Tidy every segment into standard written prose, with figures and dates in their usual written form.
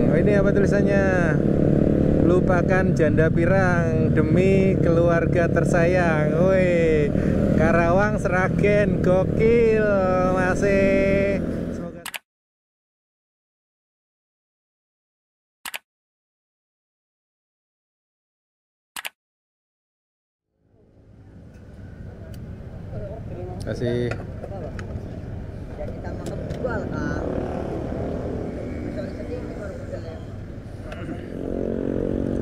Oh, ini apa tulisannya? Lupakan janda pirang demi keluarga tersayang. Woi, Karawang Sragen gokil masih. Semoga kasih. Jadi tambah kejual kan.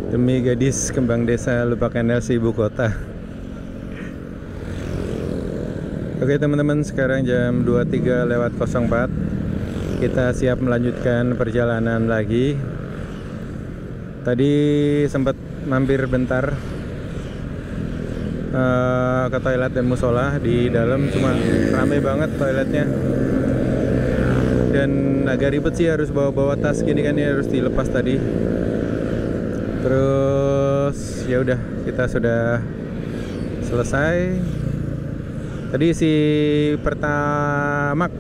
Demi gadis kembang desa lupakan LC ibu kota. Oke teman-teman, sekarang jam 23:04. Kita siap melanjutkan perjalanan lagi. Tadi sempat mampir bentar ke toilet dan musola di dalam, cuma rame banget toiletnya dan agak ribet sih, harus bawa tas gini kan, ya harus dilepas tadi. Terus ya udah, kita sudah selesai. Tadi si Pertamax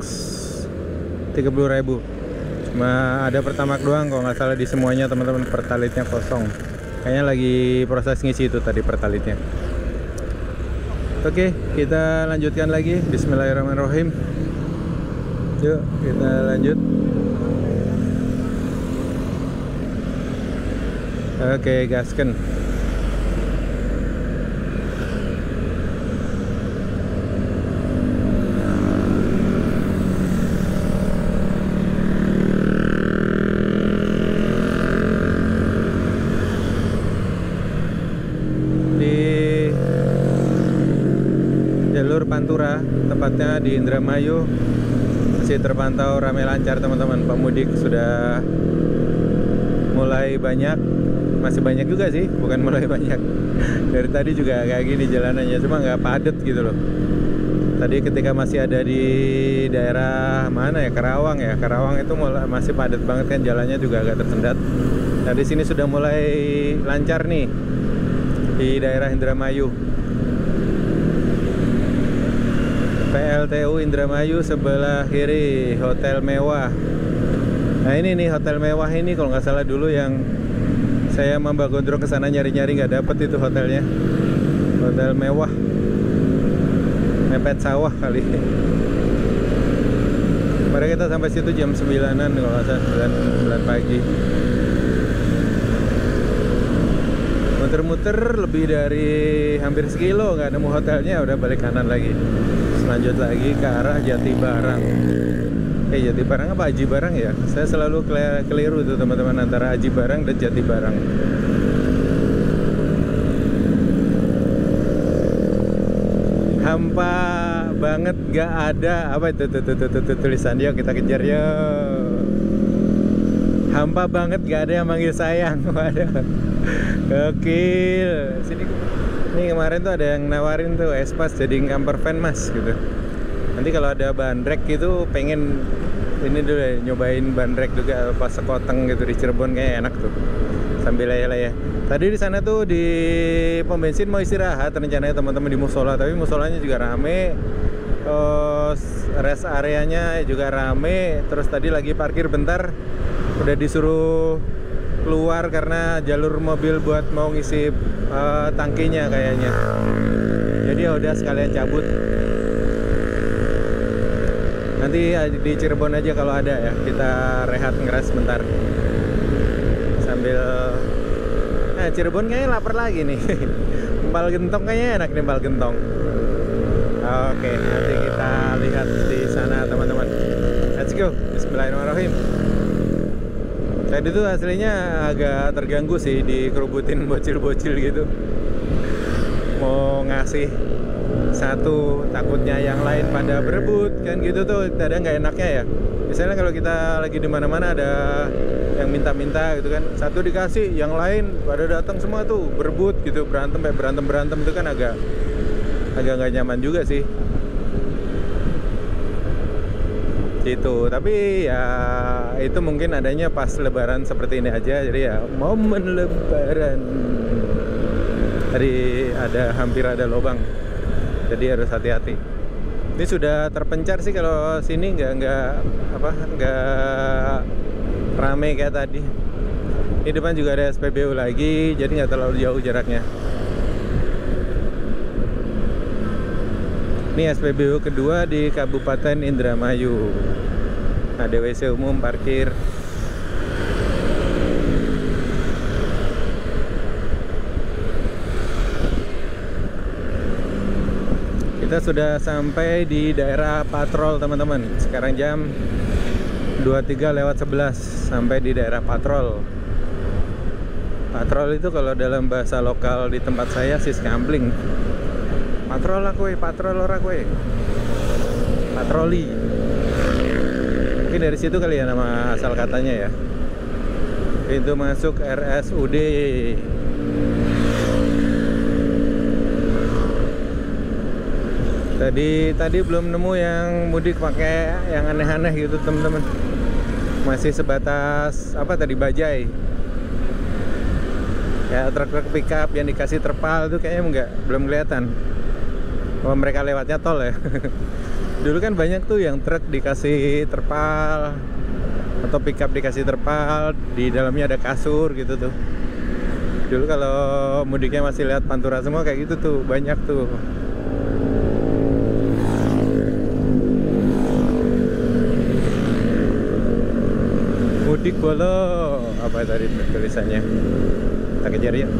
30.000, cuma ada Pertamax doang kalau nggak salah di semuanya teman-teman. Pertalitnya kosong, kayaknya lagi proses ngisi itu tadi pertalitnya. Oke, kita lanjutkan lagi. Bismillahirrahmanirrahim. Yuk kita lanjut. Oke, gasken. Pantura, tepatnya di Indramayu, masih terpantau ramai lancar teman-teman. Pemudik sudah mulai banyak, masih banyak juga sih, bukan mulai banyak. Dari tadi juga kayak gini jalanannya, cuma nggak padat gitu loh. Tadi ketika masih ada di daerah mana ya, Karawang ya, Karawang itu masih padat banget kan, jalannya juga agak tersendat. Nah di sini sudah mulai lancar nih di daerah Indramayu. PLTU Indramayu sebelah kiri, hotel mewah. Nah ini nih hotel mewah ini, kalau nggak salah dulu yang saya Mbak Gondrong kesana nyari-nyari nggak dapet itu hotelnya. Hotel mewah, mepet sawah kali. Kemarin kita sampai situ jam 9-an kalau nggak salah, 9 pagi. Muter-muter lebih dari hampir sekilo nggak nemu hotelnya, udah balik kanan lagi. Lanjut lagi ke arah Jatibarang. Jatibarang apa Aji Barang ya? Saya selalu keliru tuh teman-teman, antara Aji Barang dan Jatibarang. Hampa banget, gak ada apa itu tuh tulisan. Yuk kita kejar yuk. Hampa banget, gak ada yang manggil sayang. Waduh, gokil. Sini. Ini kemarin tuh ada yang nawarin tuh Espas jadi camper van mas gitu. Nanti kalau ada bandrek gitu, pengen ini dulu ya, nyobain bandrek juga pas sekoteng gitu di Cirebon, kayak enak tuh sambil laya-laya. Tadi di sana tuh di pom bensin mau istirahat rencananya teman-teman di musola, tapi musolanya juga rame. Rest areanya juga rame. Terus tadi lagi parkir bentar, udah disuruh keluar karena jalur mobil buat mau ngisi tangkinya kayaknya. Jadi ya udah sekalian cabut. Nanti di Cirebon aja kalau ada ya, kita rehat ngeres bentar sambil. Nah Cirebon kayaknya lapar lagi nih. Empal gentong kayaknya enak nih, empal gentong. Oke, nanti kita lihat di sana teman-teman. Let's go. Bismillahirrahmanirrahim. Tadi tuh aslinya agak terganggu sih, dikerubutin bocil-bocil gitu. Mau ngasih satu, takutnya yang lain pada berebut kan gitu tuh, kadang nggak enaknya ya. Misalnya kalau kita lagi di mana-mana ada yang minta-minta gitu kan, satu dikasih, yang lain pada datang semua tuh berebut gitu, berantem itu kan agak nggak nyaman juga sih. Itu tapi ya itu mungkin adanya pas lebaran seperti ini aja, jadi ya momen lebaran. Tadi hampir ada lubang, jadi harus hati-hati. Ini sudah terpencar sih, kalau sini nggak rame kayak tadi. Di depan juga ada SPBU lagi, jadi nggak terlalu jauh jaraknya. Ini SPBU kedua di Kabupaten Indramayu. Ada WC umum, parkir. Kita sudah sampai di daerah Patrol, teman-teman. Sekarang jam 23:11, sampai di daerah Patrol. Patrol itu kalau dalam bahasa lokal di tempat saya Siskampling. Patrol lah kue, patrol ora kue. Patroli. Mungkin dari situ kali ya nama asal katanya ya. Pintu masuk RSUD. Tadi belum nemu yang mudik pakai yang aneh-aneh gitu, teman-teman. Masih sebatas apa tadi, bajai. Ya truk-truk pickup yang dikasih terpal itu kayaknya belum kelihatan. Oh, mereka lewatnya tol ya. Dulu kan banyak tuh yang truk dikasih terpal atau pickup dikasih terpal, di dalamnya ada kasur gitu tuh. Dulu kalau mudiknya masih lihat Pantura semua kayak gitu tuh, banyak tuh. Mudik bolo, apa tadi tulisannya? Kita kejar yuk.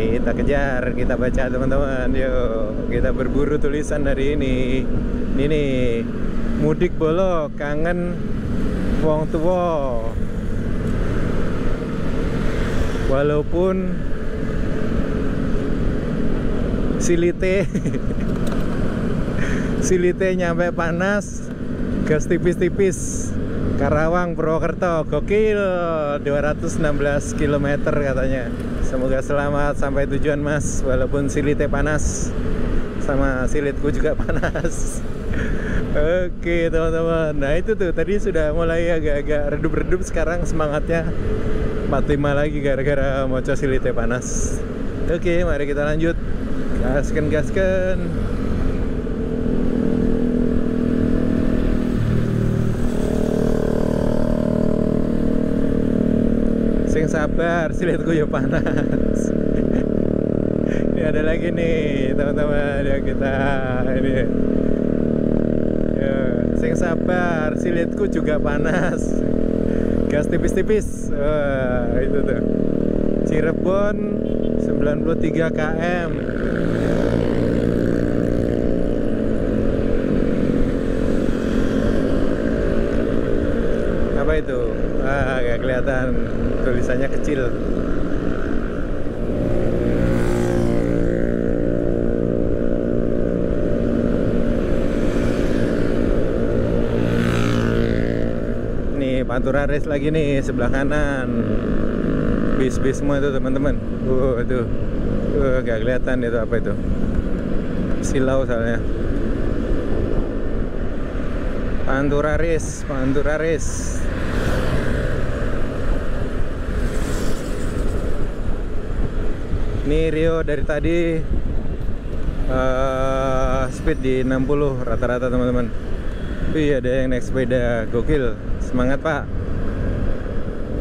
Kita kejar, kita baca teman-teman. Yuk, kita berburu tulisan hari ini. Ini nih, mudik bolo kangen wong tua. Walaupun silite nyampe panas, gas tipis-tipis. Karawang Purwokerto, gokil, 216 km katanya. Semoga selamat sampai tujuan mas, walaupun silite panas, sama silitku juga panas. Oke teman-teman, nah itu tuh tadi sudah mulai agak-agak redup-redup, sekarang semangatnya 45 lagi gara-gara moco silite panas. Oke, mari kita lanjut. Gasken. Sing sabar, silitku ya panas. Ini ada lagi nih teman-teman yang kita ini. Ya, sing sabar, silitku juga panas. Gas tipis-tipis. Wah, itu tuh. Cirebon 93 km. Apa itu? Gak kelihatan, tulisannya kecil. Nih Pantura Race lagi nih, sebelah kanan. Bis-bis semua itu teman-teman. Tuh. Gak kelihatan itu apa itu. Silau soalnya. Pantura Race. Ini Rio dari tadi speed di 60 rata-rata teman-teman. Iya, ada yang naik sepeda, gokil. Semangat pak.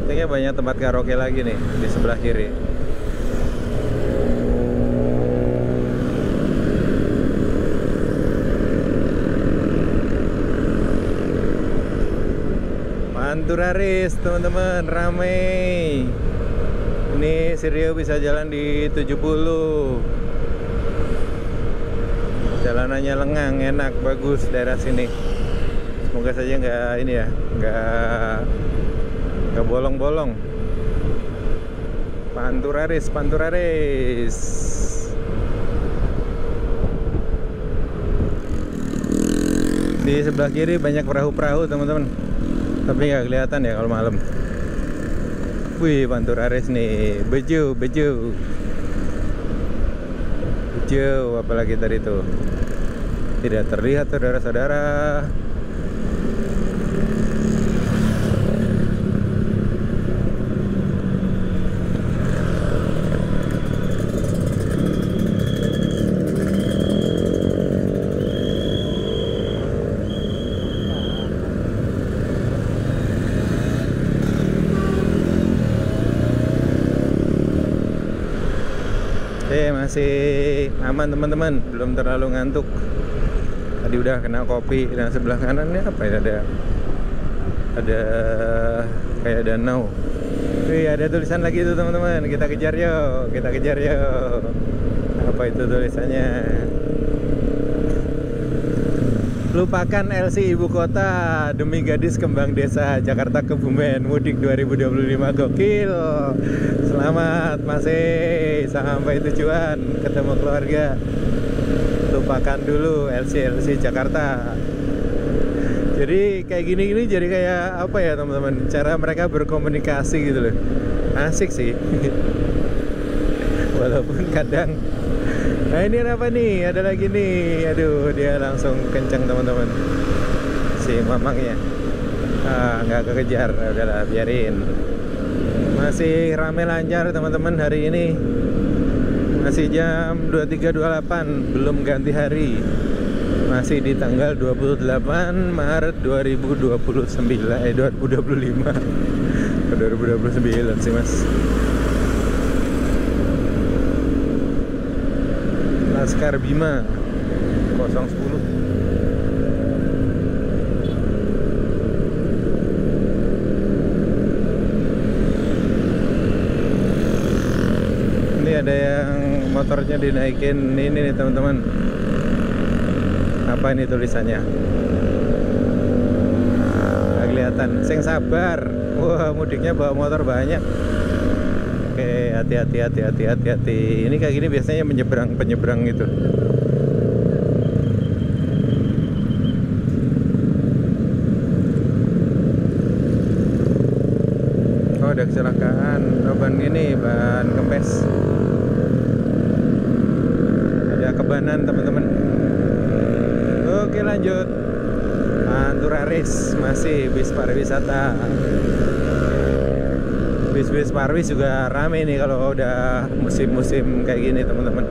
Kayaknya banyak tempat karaoke lagi nih di sebelah kiri. Pantura Race teman-teman, ramai. Ini si Rio bisa jalan di 70. Jalanannya lengang, enak, bagus daerah sini. Semoga saja nggak ini ya, nggak bolong-bolong. Pantura Race. Di sebelah kiri banyak perahu-perahu teman-teman, tapi nggak kelihatan ya kalau malam. Wih, Pantura Race nih, bejo, apalagi tadi tuh tidak terlihat saudara-saudara. masih aman teman-teman, belum terlalu ngantuk. Tadi udah kena kopi. Dan sebelah kanannya apa ya, ada kayak danau. Wih, ada tulisan lagi tuh teman-teman. Kita kejar yuk, kita kejar yuk. Apa itu tulisannya? Lupakan LC ibu kota demi gadis kembang desa Jakarta Kebumen mudik 2025. Gokil. Selamat masih sampai tujuan, ketemu keluarga. Lupakan dulu LC Jakarta. Jadi kayak gini jadi kayak apa ya teman-teman, cara mereka berkomunikasi gitu loh. Asik sih. Walaupun kadang, nah ini apa nih, ada lagi nih. Aduh, dia langsung kencang teman-teman, si mamangnya. Nggak kekejar, udahlah biarin. Masih rame lancar teman-teman hari ini. Masih jam 23.28, belum ganti hari. Masih di tanggal 28 Maret 2029, 2025. 2029 sih mas. Laskar Bima 010. Ini ada yang motornya dinaikin ini nih teman-teman. Apa ini tulisannya? Nggak kelihatan. Sing sabar. Wah, mudiknya bawa motor banyak. Oke, hati-hati. Ini kayak gini biasanya penyeberang itu. Oh, ada kecelakaan. Oh, ban kempes. Ada kebanan teman-teman. Oke, lanjut. Pantura Race masih bis pariwisata. Bis parwis juga rame nih kalau udah musim-musim kayak gini teman-teman.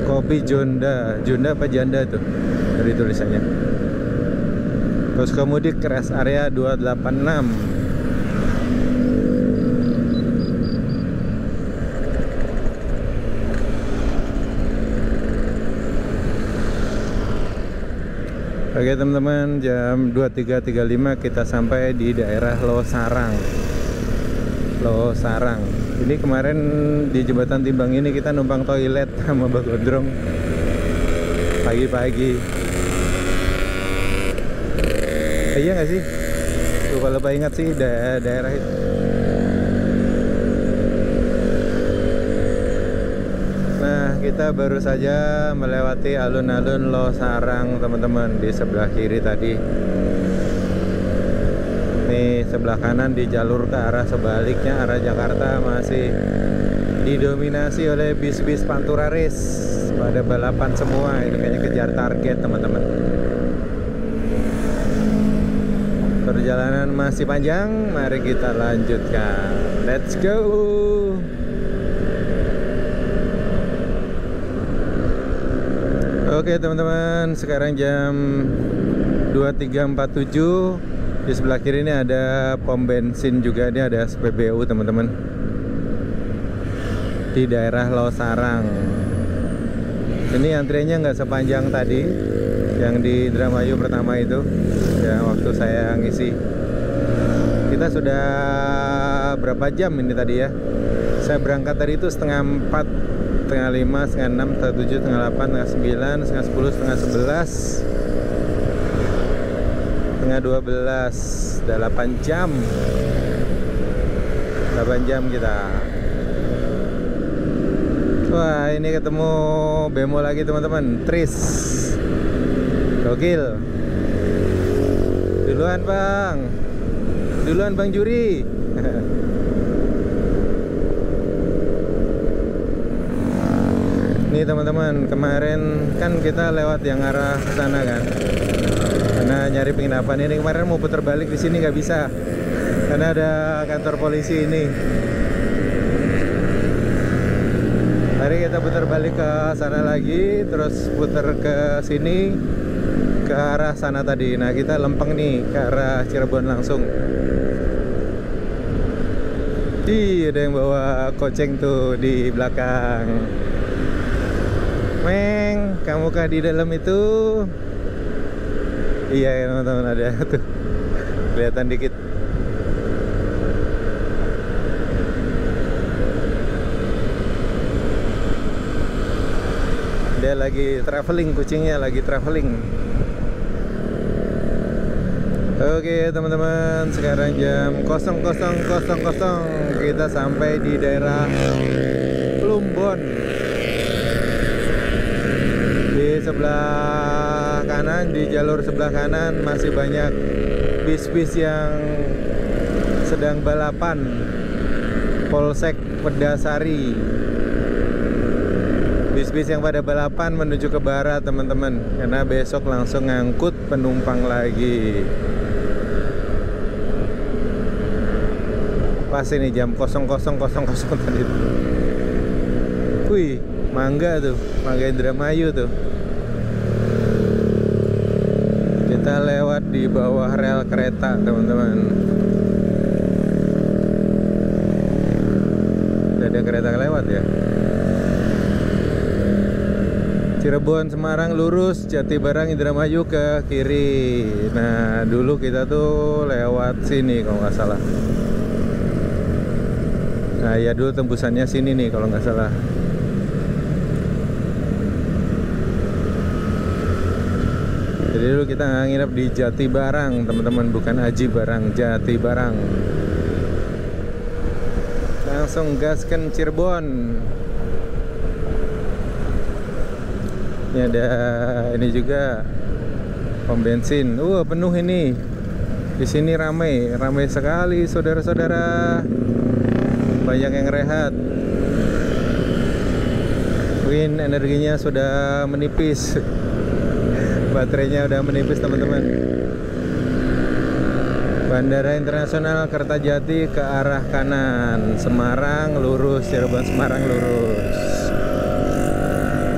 Kopi Jonda apa Janda tuh dari tulisannya. Posko mudik rest area 286. Oke teman-teman, jam 23.35 kita sampai di daerah Losarang. Ini kemarin di Jembatan Timbang ini kita numpang toilet sama Mbak Gondrong pagi-pagi. Iya nggak sih? Tuh kalau Pak ingat sih daerah itu. Nah, kita baru saja melewati alun-alun Losarang teman-teman, di sebelah kiri tadi. Nih sebelah kanan di jalur ke arah sebaliknya, arah Jakarta masih didominasi oleh bis-bis Pantura Race. Pada balapan semua, ini kayaknya kejar target teman-teman. Perjalanan masih panjang, mari kita lanjutkan. Let's go. Oke teman-teman, sekarang jam 23.47. Di sebelah kiri ini ada pom bensin juga, ini ada SPBU teman-teman. Di daerah Losarang. Ini antriannya nggak sepanjang tadi yang di Indramayu pertama itu, ya waktu saya ngisi. Kita sudah berapa jam ini tadi ya? Saya berangkat tadi itu setengah 4, setengah 5, setengah 6, setengah 7, setengah 8, setengah 9, setengah 10, setengah 11, setengah 12, 8 jam. 8 jam kita. Wah, ini ketemu bemo lagi teman-teman, Tris. Gokil. Duluan Bang Juri. Nih teman-teman, kemarin kan kita lewat yang arah sana kan, karena nyari penginapan. Ini kemarin mau putar balik di sini nggak bisa, karena ada kantor polisi ini. Mari kita putar balik ke sana lagi, terus putar ke sini, ke arah sana tadi. Nah kita lempeng nih ke arah Cirebon langsung. Ih, ada yang bawa koceng tuh di belakang. Meng, kamukah di dalam itu? Iya ya teman-teman, ada tuh kelihatan dikit. Dia lagi traveling, kucingnya lagi traveling. Oke teman-teman, sekarang jam 00.00 kita sampai di daerah Plumbon. Di sebelah kanan, di jalur sebelah kanan masih banyak bis-bis yang sedang balapan. Polsek Pedasari. Bis-bis yang pada balapan menuju ke barat teman-teman, karena besok langsung ngangkut penumpang lagi. Pas ini jam 00.00 tadi. Wih, Mangga tuh, Mangga Indramayu tuh. Kita lewat di bawah rel kereta teman-teman. Ada kereta lewat ya. Cirebon Semarang lurus, Jatibarang Indramayu ke kiri. Nah dulu kita tuh lewat sini kalau nggak salah. Nah ya dulu tembusannya sini nih kalau nggak salah. Jadi dulu kita nginep di Jatibarang teman-teman, bukan Aji Barang, Jatibarang. Langsung gaskan Cirebon. Ini ada ini juga pom bensin. Penuh ini. Di sini ramai sekali saudara-saudara. Banyak yang rehat. Win energinya sudah menipis. Baterainya udah menipis teman-teman. Bandara Internasional Kertajati ke arah kanan, Semarang lurus, Cirebon Semarang lurus.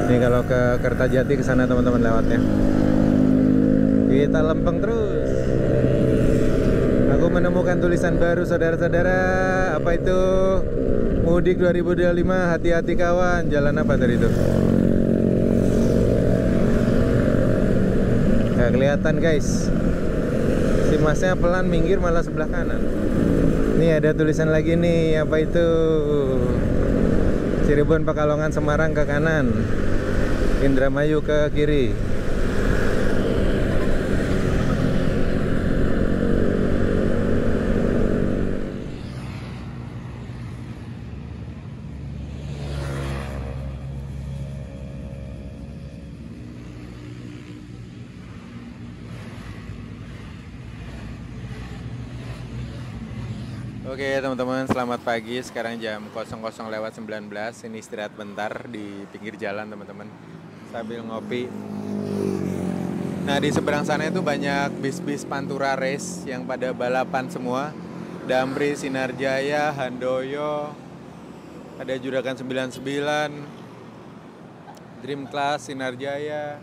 Ini kalau ke Kertajati ke sana teman-teman lewatnya. Kita lempeng terus. Aku menemukan tulisan baru saudara-saudara. Apa itu? Mudik 2025, hati-hati kawan. Jalan apa tadi itu? Nggak kelihatan guys. Si masnya pelan minggir malah sebelah kanan. Nih ada tulisan lagi nih. Apa itu? Cirebon Pekalongan Semarang ke kanan, Indramayu ke kiri. Oke teman-teman, selamat pagi. Sekarang jam 00.19. Ini istirahat bentar di pinggir jalan teman-teman, sambil ngopi. Nah di seberang sana itu banyak bis-bis Pantura Race yang pada balapan semua. Damri, Sinarjaya, Handoyo, ada Juragan 99, Dream Class, Sinarjaya.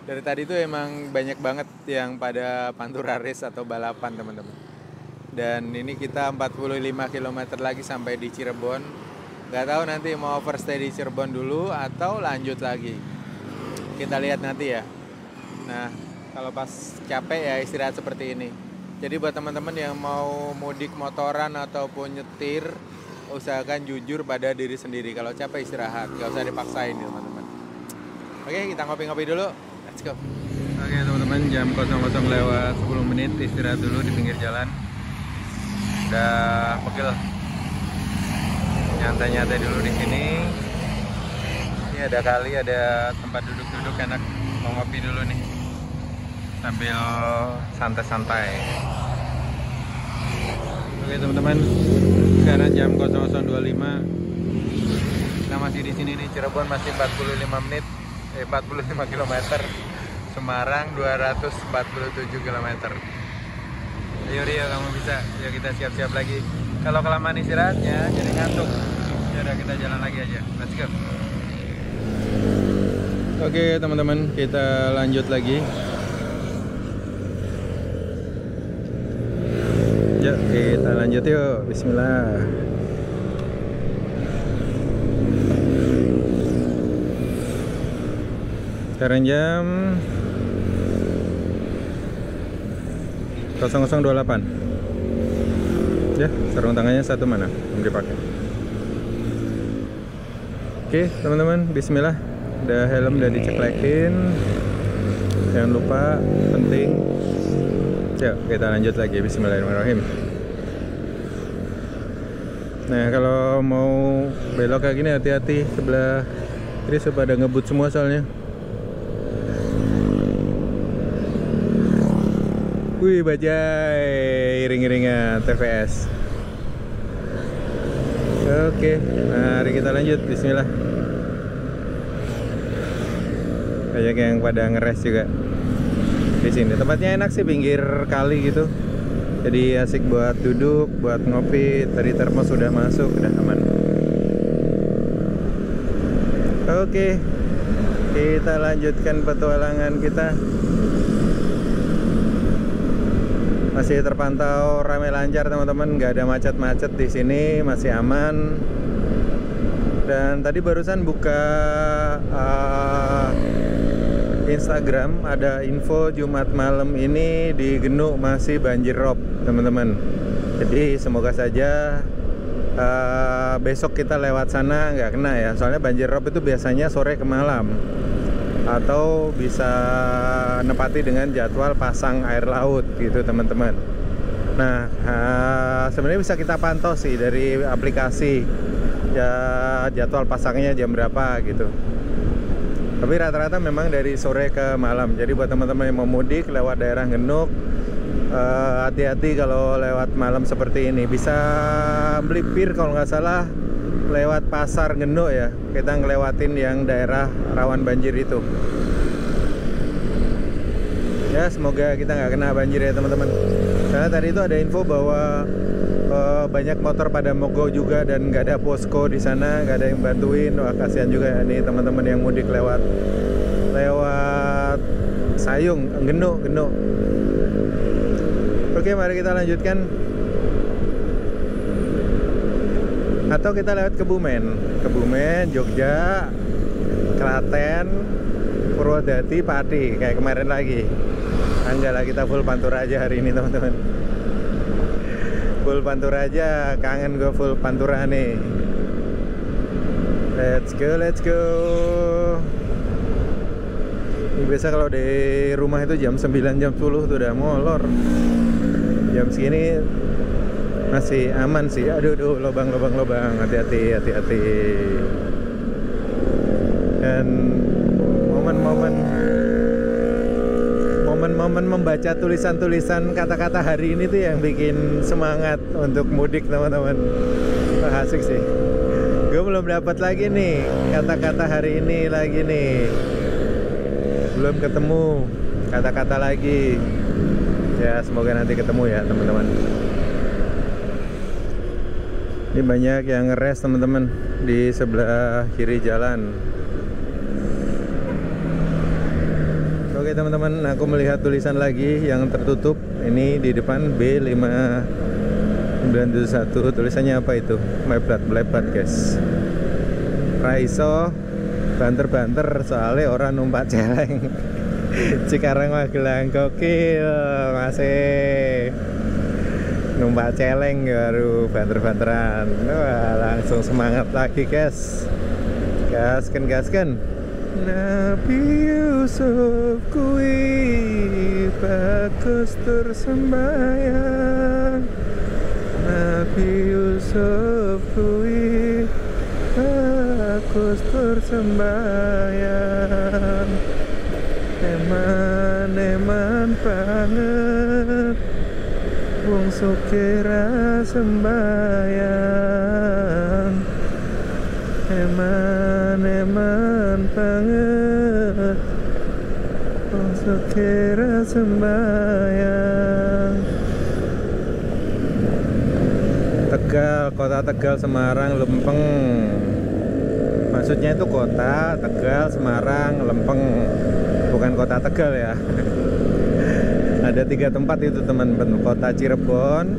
Dari tadi tuh emang banyak banget yang pada Pantura Race atau balapan teman-teman. Dan ini kita 45 km lagi sampai di Cirebon. Gak tahu nanti mau overstay di Cirebon dulu atau lanjut lagi. Kita lihat nanti ya. Nah, kalau pas capek ya istirahat seperti ini. Jadi buat teman-teman yang mau mudik motoran ataupun nyetir, usahakan jujur pada diri sendiri. Kalau capek istirahat, gak usah dipaksain teman-teman. Oke, kita ngopi-ngopi dulu. Let's go. Oke teman-teman, jam 00.10 istirahat dulu di pinggir jalan. Udah pegel, nyantai-nyantai dulu di sini. Ini ada kali, ada tempat duduk-duduk enak, mau ngopi dulu nih sambil santai-santai. Oke teman-teman, sekarang jam 00.25. Kita masih di sini nih, Cirebon masih 45 km, Semarang 247 km. Ayo Rio, kamu bisa. Ya kita siap-siap lagi. Kalau kelamaan istirahatnya jadi ngantuk. Ya udah kita jalan lagi aja. Let's go. Oke teman-teman, kita lanjut lagi. Yuk kita lanjut yuk. Bismillah. Sekarang jam 00.28. Ya, sarung tangannya satu mana? Belum dipakai. Oke, teman-teman, bismillah. Udah helm udah diceklekin. Jangan lupa, penting. Yuk, kita lanjut lagi. Bismillahirrahmanirrahim. Nah, kalau mau belok kayak gini hati-hati, sebelah kiri pada ngebut semua soalnya. Wih, bajai iring-iringan TVS. Oke, mari kita lanjut. Bismillah. Banyak yang pada ngeres juga di sini. Tempatnya enak sih, pinggir kali gitu. Jadi asik buat duduk, buat ngopi. Tadi termos sudah masuk, udah aman. Oke, kita lanjutkan petualangan kita. Masih terpantau ramai lancar teman-teman, nggak ada macet-macet di sini, masih aman. Dan tadi barusan buka Instagram, ada info Jumat malam ini di Genuk masih banjir rob teman-teman. Jadi semoga saja besok kita lewat sana nggak kena ya. Soalnya banjir rob itu biasanya sore ke malam, atau bisa nepati dengan jadwal pasang air laut gitu teman-teman. Nah, sebenarnya bisa kita pantau sih dari aplikasi ya, jadwal pasangnya jam berapa gitu. Tapi rata-rata memang dari sore ke malam. Jadi buat teman-teman yang mau mudik lewat daerah Genuk, hati-hati kalau lewat malam seperti ini. Bisa melipir kalau nggak salah lewat pasar Genuk ya. Kita ngelewatin yang daerah rawan banjir itu. Ya, semoga kita nggak kena banjir ya teman-teman. Karena tadi itu ada info bahwa banyak motor pada mogok juga dan nggak ada posko di sana, nggak ada yang bantuin. Wah, kasihan juga ya nih teman-teman yang mudik lewat Sayung, Genuk. Oke, mari kita lanjutkan. Atau kita lewat Kebumen, Jogja, Klaten, Purwodadi, Pati kayak kemarin lagi. Enggak lah, kita full Pantura aja hari ini teman-teman. Full Pantura aja, kangen gue full Pantura nih. Let's go. Ini biasa kalau di rumah itu jam 9, jam 10 tuh udah molor. Jam segini masih aman sih. Aduh, lobang, hati-hati. Dan momen membaca tulisan-tulisan kata-kata hari ini tuh yang bikin semangat untuk mudik teman-teman. Wah, asik sih. Gue belum dapat lagi nih kata-kata hari ini lagi nih. Belum ketemu kata-kata lagi. Ya, semoga nanti ketemu ya teman-teman. Ini banyak yang ngeres teman-teman di sebelah kiri jalan. Oke teman-teman, aku melihat tulisan lagi yang tertutup. Ini di depan B5971. Tulisannya apa itu? Meplat guys. Raiso banter soalnya orang numpak celeng. Cikarang Magelang gokil, masih numpak celeng baru banter-banteran. Wah, langsung semangat lagi guys. Gaskan. Nabi Yusuf kui bagus tersembayang. Nabi Yusuf kui bagus tersembayang. Eman banget wong sukira sembayang. Eman banget wong sukira sembayang. Tegal, kota Tegal, Semarang, Lempeng. Maksudnya itu kota Tegal, Semarang, Lempeng, bukan kota Tegal ya. Ada 3 tempat itu teman-teman, kota Cirebon,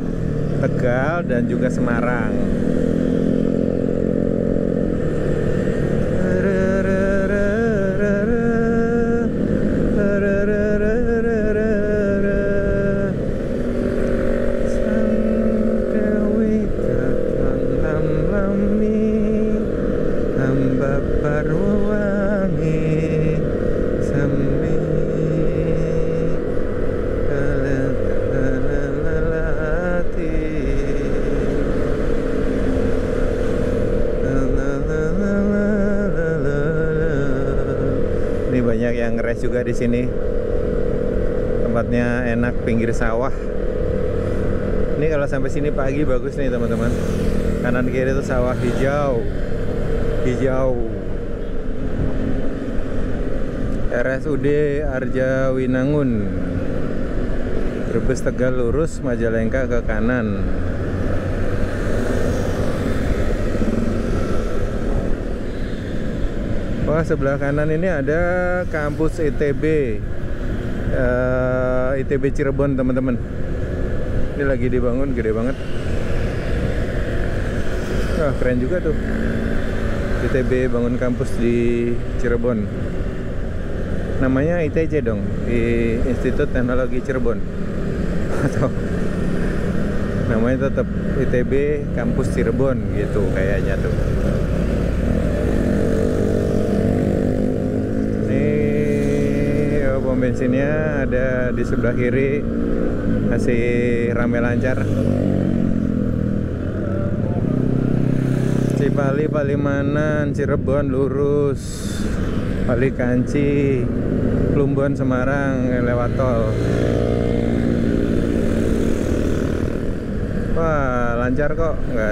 Tegal, dan juga Semarang. yang ngeres juga di sini. Tempatnya enak, pinggir sawah. Ini kalau sampai sini pagi bagus nih teman-teman. Kanan kiri itu sawah hijau. RSUD Arjawinangun. Brebes Tegal lurus, Majalengka ke kanan. Wah, sebelah kanan ini ada kampus ITB. ITB Cirebon teman-teman. Ini lagi dibangun, gede banget. Wah, keren juga tuh. ITB bangun kampus di Cirebon. Namanya ITC dong, di Institut Teknologi Cirebon. Atau namanya tetap ITB Kampus Cirebon gitu kayaknya tuh. Pom bensinnya ada di sebelah kiri, masih rame lancar. Cipali, Palimanan, Cirebon lurus, Palikanci, Plumbon, Semarang lewat tol. Wah, lancar kok, nggak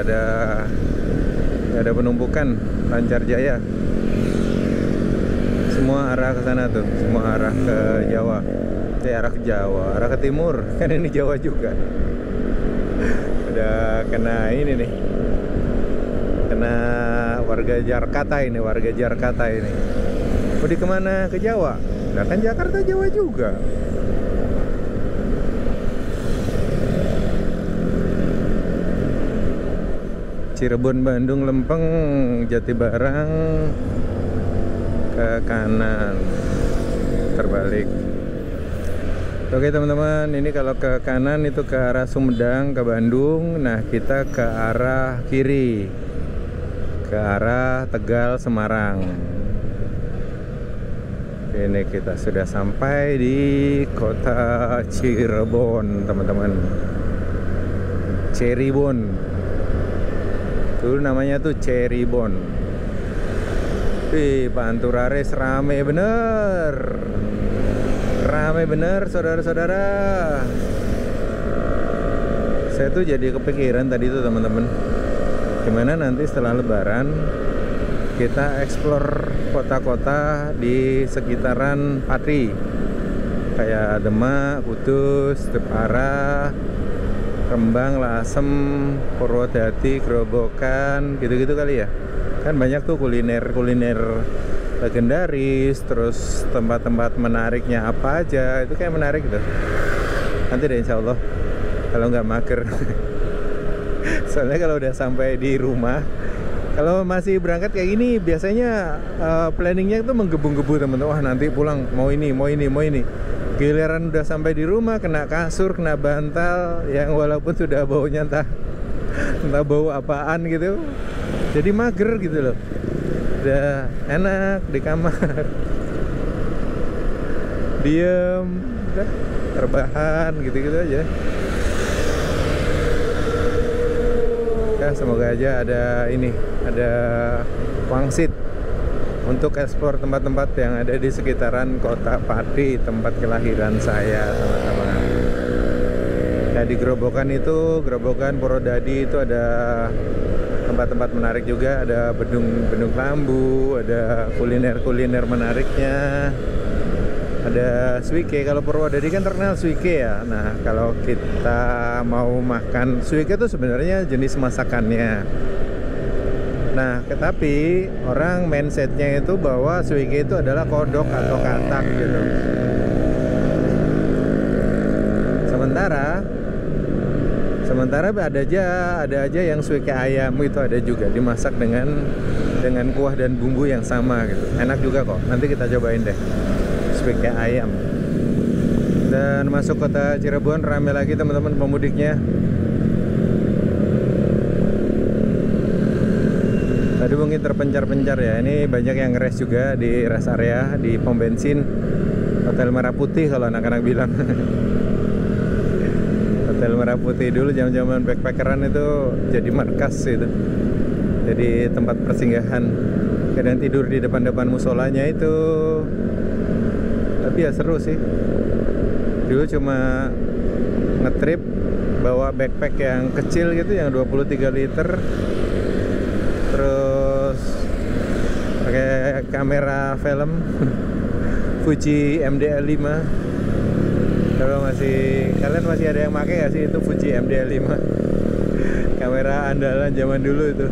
ada penumpukan, lancar jaya. Semua arah ke sana tuh, semua arah ke Jawa. Arah ke Jawa, arah ke timur, kan ini Jawa juga. Udah kena ini nih, kena warga Jakarta ini, Mau di kemana? Ke Jawa? Nah kan Jakarta Jawa juga. Cirebon, Bandung, Lempeng, Jatibarang ke kanan, terbalik. Oke teman-teman, ini kalau ke kanan itu ke arah Sumedang ke Bandung. Nah kita ke arah kiri, ke arah Tegal Semarang. Ini kita sudah sampai di kota Cirebon teman-teman. Cirebon tuh namanya tuh Cirebon. Wih, Panturares rame bener saudara-saudara. Saya tuh jadi kepikiran tadi tuh teman-teman, gimana nanti setelah Lebaran kita explore kota-kota di sekitaran Pati, kayak Demak, Kudus, Jepara, Rembang, Lasem, Purwodadi, Grobogan, gitu-gitu kali ya. Kan banyak tuh kuliner legendaris, terus tempat-tempat menariknya apa aja, itu kayak menarik gitu. Nanti deh insya Allah, kalau nggak mager. Soalnya kalau udah sampai di rumah, kalau masih berangkat kayak gini, biasanya planningnya itu menggebu-gebu teman-teman. Wah nanti pulang mau ini. Giliran udah sampai di rumah, kena kasur, kena bantal, yang walaupun sudah baunya entah bau apaan gitu. Jadi mager gitu loh. Udah enak di kamar, diem, udah rebahan gitu-gitu aja. Ya semoga aja ada wangsit untuk eksplor tempat-tempat yang ada di sekitaran kota Pati, tempat kelahiran saya teman-teman. Nah di Grobogan Purwodadi itu ada tempat-tempat menarik juga, ada bendung lambu, ada kuliner menariknya, ada suike. Kalau Purwodadi kan terkenal suike ya. Nah kalau kita mau makan suike itu sebenarnya jenis masakannya. Nah tetapi orang mindsetnya itu bahwa suike itu adalah kodok atau katak gitu. Sementara ada aja yang suike ayam itu ada juga, dimasak dengan kuah dan bumbu yang sama gitu. Enak juga kok. Nanti kita cobain deh suike ayam. Dan masuk kota Cirebon ramai lagi teman-teman pemudiknya. Tadi mungkin terpencar-pencar ya. Ini banyak yang ngeres juga di rest area, di pom bensin Hotel Merah Putih kalau anak-anak bilang. Hotel Merah Putih dulu zaman-zaman backpackeran itu jadi markas itu. Jadi tempat persinggahan. Kadang tidur di depan-depan musolanya itu. Tapi ya seru sih. Dulu cuma ngetrip bawa backpack yang kecil gitu, yang 23 liter, terus pakai kamera film Fuji MDL5. Kalau kalian masih ada yang pakai nggak sih itu Fuji MDL5? Kamera andalan zaman dulu itu.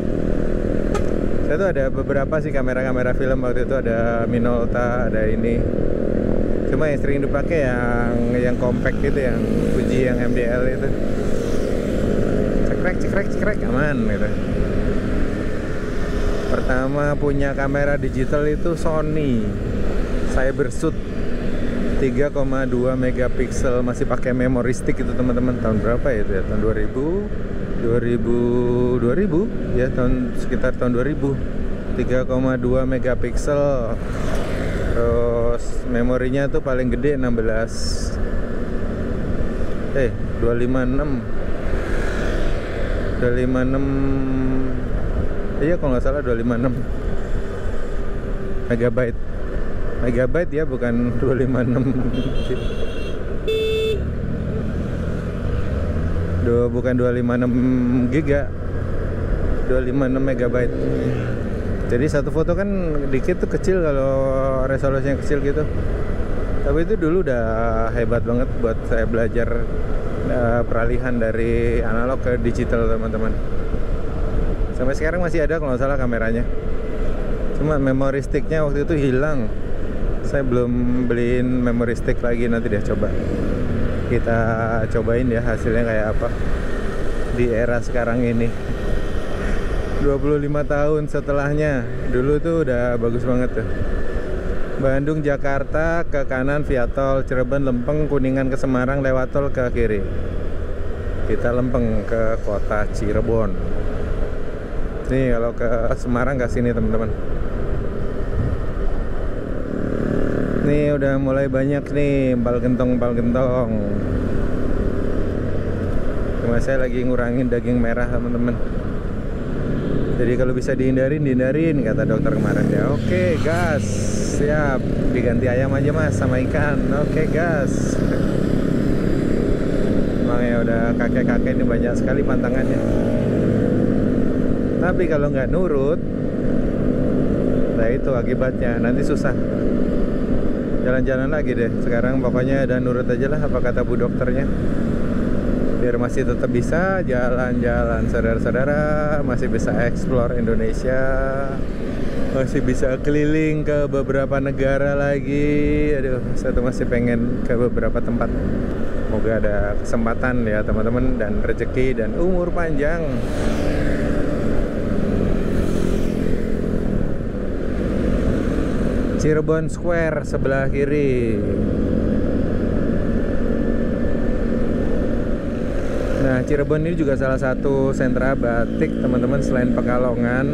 Saya tuh ada beberapa sih kamera film waktu itu, ada Minolta, ada ini. Cuma yang sering dipakai yang compact gitu, yang Fuji yang MDL itu. Cekrek aman gitu. Pertama punya kamera digital itu Sony Cybershoot 3,2 megapiksel, masih pakai memory stick itu teman-teman. Tahun berapa ya itu ya? Tahun 2000 ya, sekitar tahun 2000. 3,2 megapiksel. Terus memorinya tuh paling gede 256. Iya kalau nggak salah 256 megabyte ya, bukan 256 bukan 256 giga, 256 megabyte. Jadi satu foto kan dikit tuh, kecil kalau resolusinya kecil gitu. Tapi itu dulu udah hebat banget buat saya belajar peralihan dari analog ke digital teman-teman. Sampai sekarang masih ada kalau nggak salah kameranya. Cuma memory sticknya waktu itu hilang. Saya belum beliin memory stick lagi, nanti deh coba. Kita cobain ya hasilnya kayak apa di era sekarang ini. 25 tahun setelahnya. Dulu tuh udah bagus banget tuh. Bandung Jakarta ke kanan via tol, Cirebon Lempeng, Kuningan ke Semarang lewat tol ke kiri. Kita lempeng ke kota Cirebon. Nih kalau ke Semarang ke sini teman-teman. Nih udah mulai banyak nih empal gentong. Cuma saya lagi ngurangin daging merah teman-teman. Jadi kalau bisa dihindarin kata dokter kemarin ya. Oke, gas. Siap. Diganti ayam aja mas sama ikan. Oke, gas. Emang ya udah kakek-kakek ini banyak sekali pantangannya. Tapi kalau nggak nurut, nah itu akibatnya, nanti susah. Jalan-jalan lagi deh. Sekarang pokoknya udah nurut aja lah apa kata bu dokternya. Biar masih tetap bisa jalan-jalan, saudara-saudara, masih bisa explore Indonesia, masih bisa keliling ke beberapa negara lagi. Aduh, saya tuh masih pengen ke beberapa tempat. Semoga ada kesempatan ya teman-teman, dan rezeki dan umur panjang. Cirebon Square sebelah kiri. Nah, Cirebon ini juga salah satu sentra batik teman-teman, selain Pekalongan.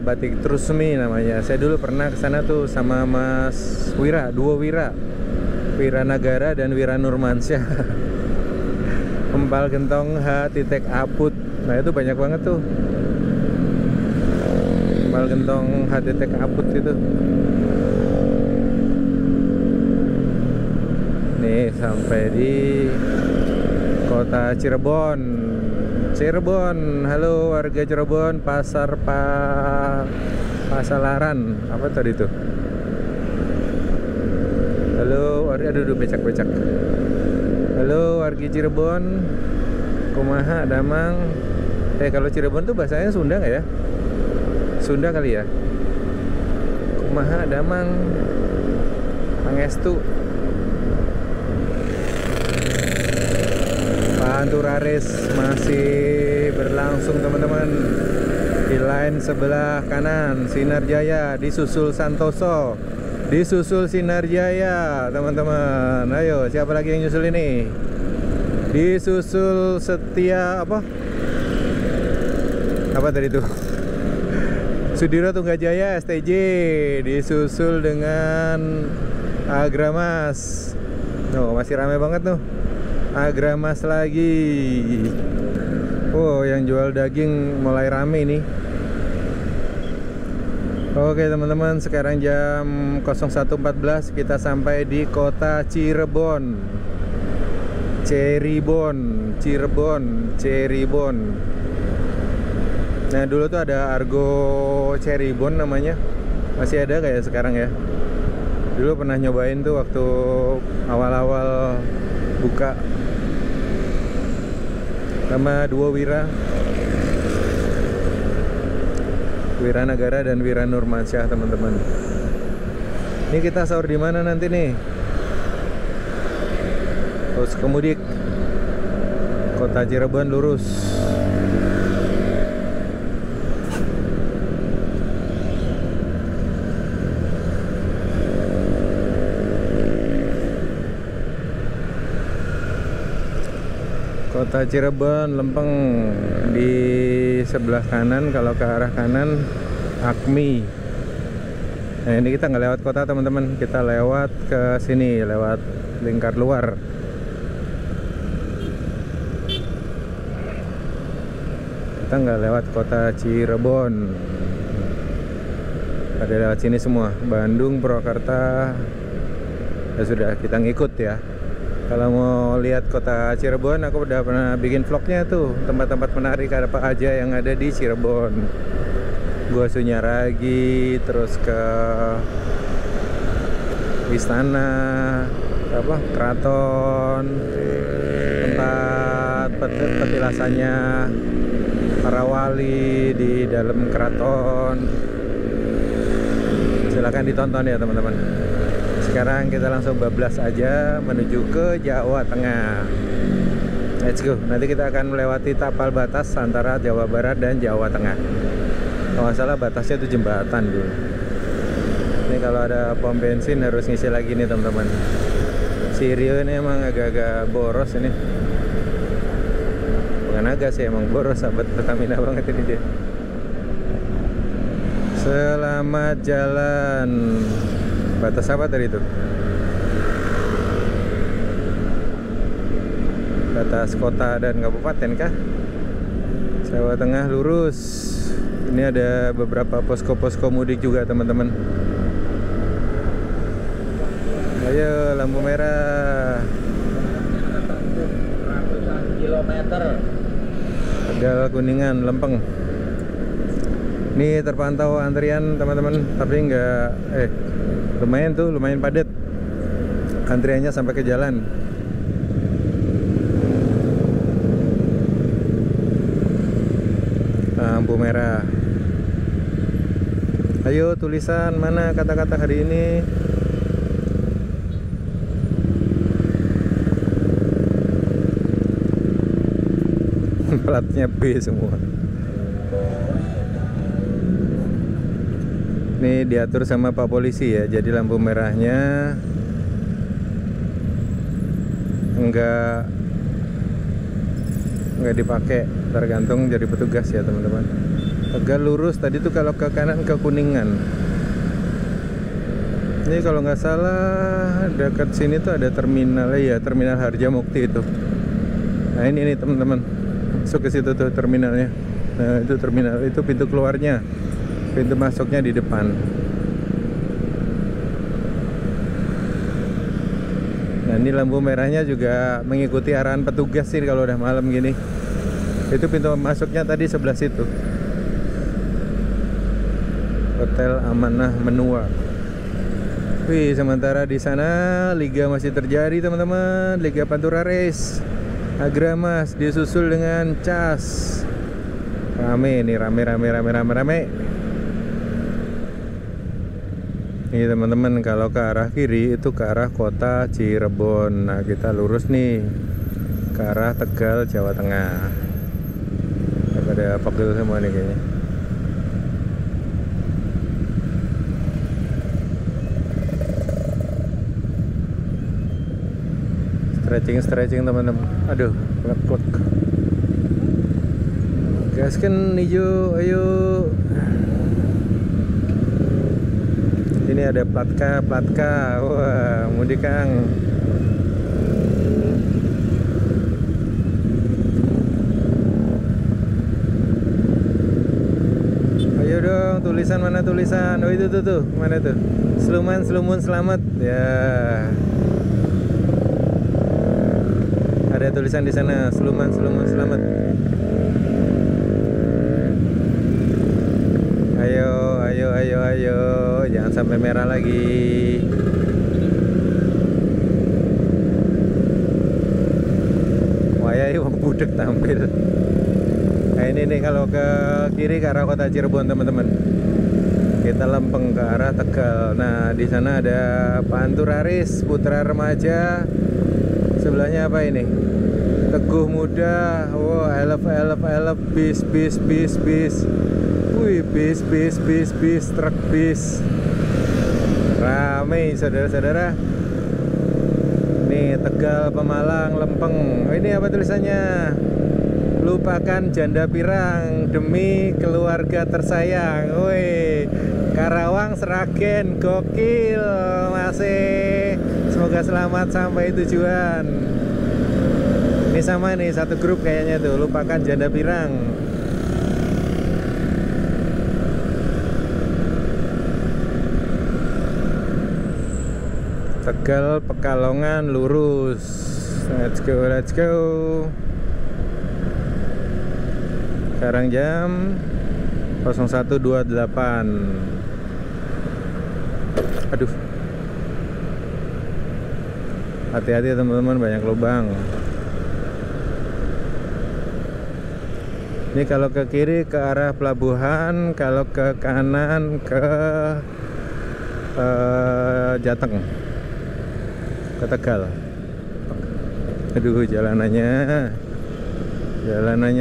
Batik Trusmi namanya. Saya dulu pernah ke sana tuh sama Mas Wira, duo Wira Nagara dan Wira Nurmansyah. Empal gentong H.Aput. Nah, itu banyak banget tuh. Empal gentong H.Aput itu. Nih sampai di kota Cirebon. Halo warga Cirebon, Pasalaran. Apa tadi itu? Halo warga, aduh becak. Halo warga Cirebon, kumaha damang. Kalau Cirebon tuh bahasanya Sunda nggak ya? Sunda kali ya. Kumaha damang, pangestu. Panturaris masih berlangsung teman-teman. Di line sebelah kanan Sinar Jaya, disusul Santoso, disusul Sinar Jaya teman-teman. Ayo, siapa lagi yang nyusul ini? Disusul Setia apa tadi tuh? Sudiro Tunggajaya STJ, disusul dengan Agramas. Oh, masih ramai banget tuh. Agramas lagi. Oh, yang jual daging mulai rame nih. Oke teman-teman, sekarang jam 01.14 kita sampai di kota Cirebon. Cirebon. Nah dulu tuh ada Argo Cirebon namanya. Masih ada kayak sekarang ya. Dulu pernah nyobain tuh waktu awal-awal buka sama dua Wiranagara dan Wiranurmansyah teman-teman. Ini kita sahur di mana nanti nih? Pos Komudik Kota Cirebon lurus. Kota Cirebon Lempeng di sebelah kanan. Kalau ke arah kanan Akmi. Nah ini kita nggak lewat kota teman-teman, kita lewat ke sini, lewat lingkar luar. Kita nggak lewat kota Cirebon. Ada lewat sini semua, Bandung, Purwakarta. Ya sudah, kita ngikut ya. Kalau mau lihat kota Cirebon, aku udah pernah bikin vlognya tuh, tempat-tempat menarik apa aja yang ada di Cirebon. Gua Sunyaragi, terus ke istana, keraton, tempat petilasannya para wali di dalam keraton. Silahkan ditonton ya teman-teman. Sekarang kita langsung bablas aja menuju ke Jawa Tengah. Let's go. Nanti kita akan melewati tapal batas antara Jawa Barat dan Jawa Tengah. Kalau nggak salah batasnya itu jembatan dulu. Ini kalau ada pom bensin harus ngisi lagi nih teman-teman. Si Rio ini emang agak-agak boros ini. Bukan agak sih, emang boros, sahabat Pertamina banget ini dia. Selamat jalan. Batas apa tadi itu? Batas kota dan kabupaten kah? Jawa Tengah lurus. Ini ada beberapa posko-posko mudik juga teman-teman. Ayo lampu merah. Kilometer. Tegal Kuningan Lempeng. Ini terpantau antrian teman-teman, tapi enggak lumayan padat antriannya sampai ke jalan. Lampu merah. Ayo tulisan mana kata-kata hari ini? Platnya B semua. Ini diatur sama Pak Polisi ya, jadi lampu merahnya enggak dipakai, tergantung dari petugas ya teman-teman. Tegal lurus tadi tuh, kalau ke kanan ke Kuningan. Ini kalau nggak salah dekat sini tuh ada terminal ya, terminal Harjamukti itu. Nah ini teman-teman, masuk ke situ tuh terminalnya. Nah itu terminal, itu pintu keluarnya. Pintu masuknya di depan. Nah ini lampu merahnya juga mengikuti arahan petugas sih kalau udah malam gini. Itu pintu masuknya tadi sebelah situ. Hotel Amanah Menua. Wih, sementara di sana liga masih terjadi teman-teman. Liga Pantura Race. Agramas disusul dengan Cas. Rame nih, rame. Nih teman-teman, kalau ke arah kiri itu ke arah kota Cirebon. Nah kita lurus nih ke arah Tegal, Jawa Tengah. Pada pegel semua nih kayaknya. Stretching teman-teman. Aduh, plek. Gaskan hijau, ayo. Ini ada platka. Wah, mudik Kang. Ayo dong tulisan? Oh itu tuh. Mana tuh? Slumun selamat. Ya. Ada tulisan di sana, slumun selamat. Ayo, jangan sampai merah lagi. Wayai wong budek tampil. Nah ini nih kalau ke kiri ke arah kota Cirebon teman-teman. Kita lempeng ke arah Tegal. Nah di sana ada Panturaris Putra Remaja. Sebelahnya apa ini? Teguh Muda. Wow, I love bis. Wih, bis, truk bis. Rame saudara-saudara. Nih Tegal, Pemalang, Lempeng. Oh, ini apa tulisannya? Lupakan janda pirang demi keluarga tersayang. Woi, Karawang, Sragen, gokil masih. Semoga selamat sampai tujuan. Ini sama nih satu grup kayaknya tuh. Lupakan janda pirang. Tegal, Pekalongan, lurus. Let's go. Sekarang jam 01.28. Aduh. Hati-hati teman-teman, banyak lubang. Ini kalau ke kiri ke arah pelabuhan, kalau ke kanan ke Jateng, ke Tegal. Aduh, jalanannya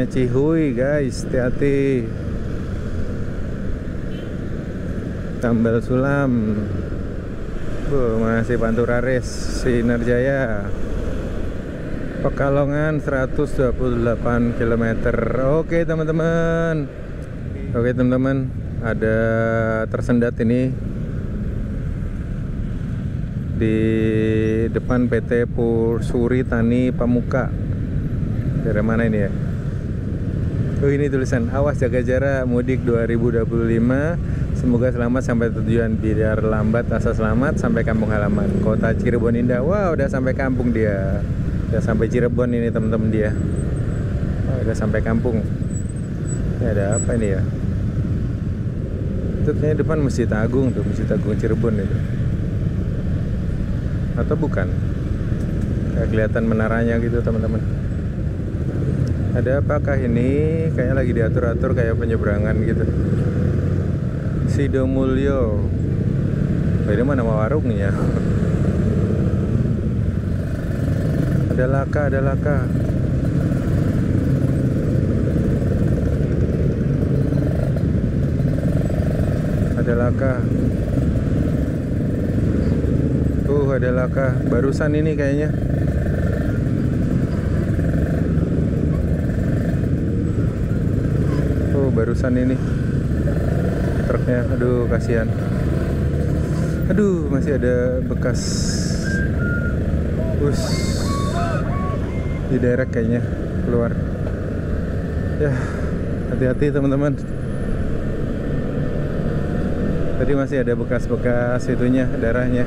cihuy guys, hati-hati. Tambal Sulam. Masih Panturaris, Sinarjaya. Pekalongan 128 km. Oke teman-teman, ada tersendat ini di depan PT Pursuri Tani Pamuka. Dari mana ini ya? Oh ini tulisan, awas jaga jarak mudik 2025. Semoga selamat sampai tujuan, biar lambat asa selamat sampai kampung halaman. Kota Cirebon indah. Wah, udah sampai kampung dia. Udah sampai Cirebon ini teman-teman dia. Wah, udah sampai kampung. Ini ada apa ini ya? Itu kayaknya depan Masjid Agung tuh, Masjid Agung Cirebon itu. Atau bukan? Kayak kelihatan menaranya gitu teman-teman. Ada apakah ini? Kayaknya lagi diatur-atur kayak penyeberangan gitu. Sidomulyo. Ini mana warungnya? Ada laka. Ada laka. Ada laka. Barusan ini kayaknya. Barusan ini truknya. Aduh, kasihan. Aduh, masih ada bekas diderek kayaknya keluar. Ya, hati-hati teman-teman. Tadi masih ada bekas-bekas itunya, darahnya.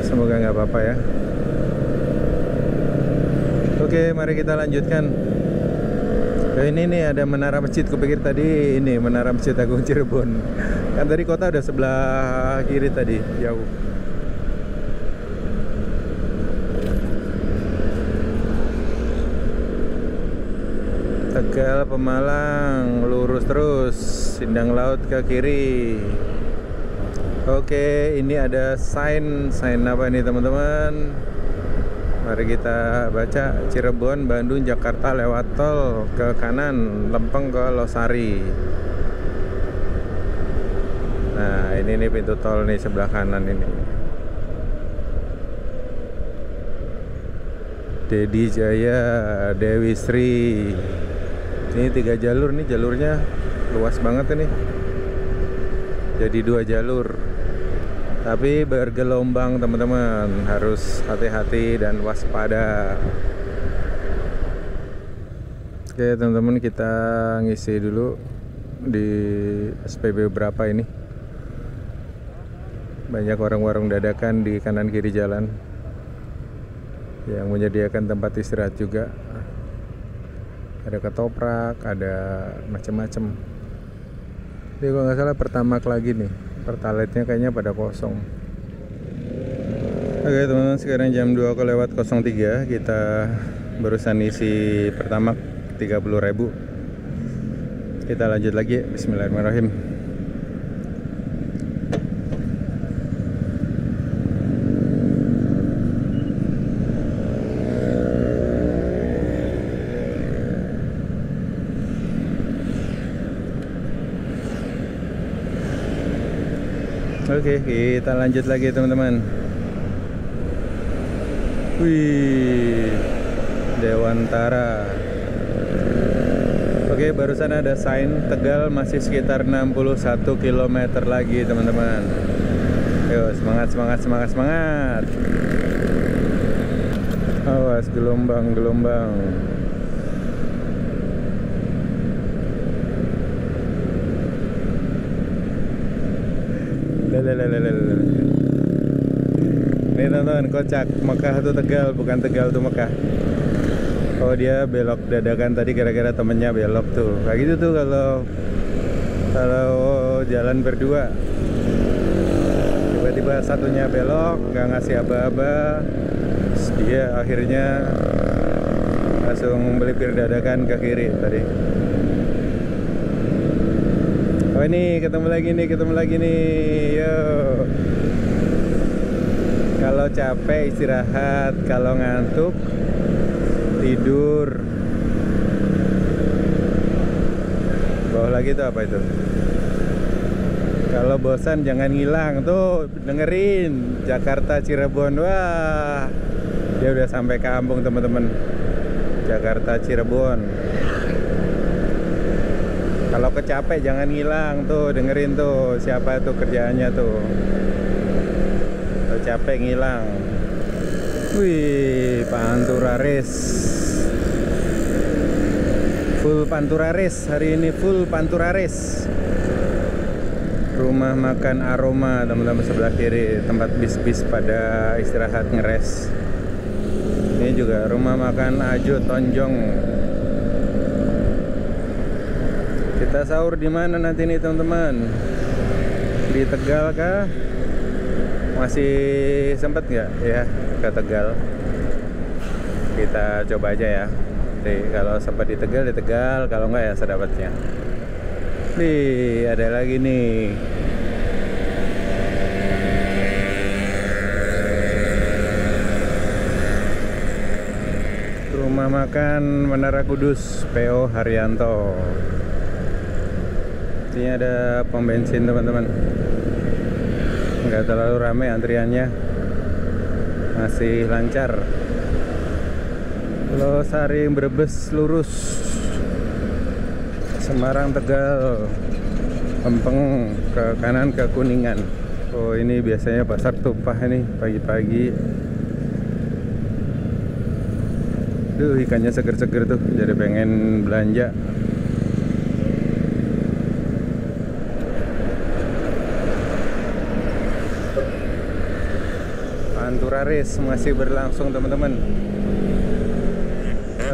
Semoga nggak apa-apa ya. Oke, mari kita lanjutkan. Ini nih ada menara masjid. Kupikir tadi ini menara Masjid Agung Cirebon. Kan tadi kota udah sebelah kiri tadi, jauh. Tegal, Pemalang, lurus terus, Sindang Laut ke kiri. Oke, ini ada sign apa ini teman-teman? Mari kita baca. Cirebon, Bandung, Jakarta lewat tol ke kanan, Lempeng ke Losari. Nah, ini nih pintu tol nih sebelah kanan ini. Dedi Jaya, Dewi Sri. Ini 3 jalur nih, jalurnya luas banget ini. Jadi 2 jalur. Tapi bergelombang teman-teman, harus hati-hati dan waspada. Oke teman-teman, kita ngisi dulu di SPB berapa ini. Banyak warung-warung dadakan di kanan kiri jalan yang menyediakan tempat istirahat juga. Ada ketoprak, ada macam-macam. Jadi kalau nggak salah Pertamax lagi nih, Pertalite-nya kayaknya pada kosong. Oke teman-teman, sekarang jam 2:03, kita barusan isi Pertamax 30.000. Kita lanjut lagi. Bismillahirrahmanirrahim. Oke, kita lanjut lagi teman-teman. Wih, Dewantara. Oke, barusan ada sign Tegal masih sekitar 61 km lagi teman-teman. Yo, semangat. Awas gelombang. Ini teman-teman, kocak. Mekah tuh Tegal, bukan Tegal tuh Mekah. Oh, dia belok dadakan tadi gara-gara temennya belok tuh. Kayak gitu tuh kalau jalan berdua. Tiba-tiba satunya belok, nggak ngasih aba-aba. Terus dia akhirnya langsung melipir dadakan ke kiri tadi. Oh, ini ketemu lagi nih. Yo. Kalau capek istirahat, kalau ngantuk tidur. Bawah lagi tuh apa itu? Kalau bosan jangan ngilang tuh, dengerin Jakarta Cirebon. Wah, dia udah sampai kampung teman-teman. Jakarta Cirebon. Kalau kecapek jangan ngilang tuh, dengerin tuh siapa tuh kerjaannya tuh. Kalau capek ngilang. Wih, Pantura Race. Full Pantura Race hari ini, full Pantura Race. Rumah makan Aroma teman-teman sebelah kiri, tempat bis-bis pada istirahat ngeres. Ini juga rumah makan Ajo Tonjong. Kita sahur di mana nanti nih teman-teman? Di Tegal kah? Masih sempet nggak ya ke Tegal? Kita coba aja ya. Jadi kalau sempat di Tegal, kalau nggak ya sedapatnya. Nih, ada lagi nih. Rumah makan Menara Kudus, PO Haryanto. Ini ada pom bensin teman-teman. Nggak terlalu ramai antriannya, masih lancar. Losari Brebes lurus, Semarang Tegal, Lempeng ke kanan ke Kuningan. Oh, ini biasanya pasar tumpah ini pagi-pagi. Duh, ikannya seger-seger tuh, jadi pengen belanja. Pantura Race masih berlangsung teman-teman.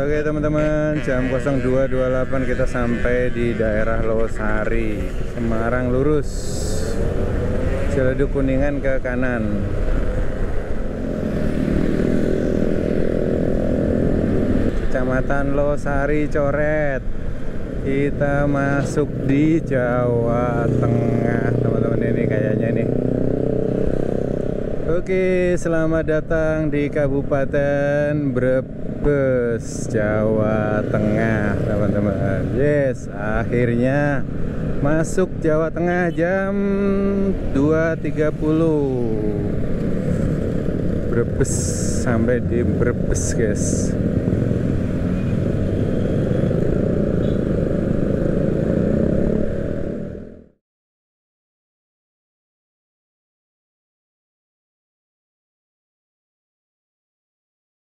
Oke teman-teman, jam 02.28 kita sampai di daerah Losari, Semarang lurus, Ciledug Kuningan ke kanan. Kecamatan Losari coret. Kita masuk di Jawa Tengah teman-teman, ini kayaknya nih. Oke, selamat datang di Kabupaten Brebes, Jawa Tengah teman-teman. Yes, akhirnya masuk Jawa Tengah jam 2.30. Brebes, sampai di Brebes guys.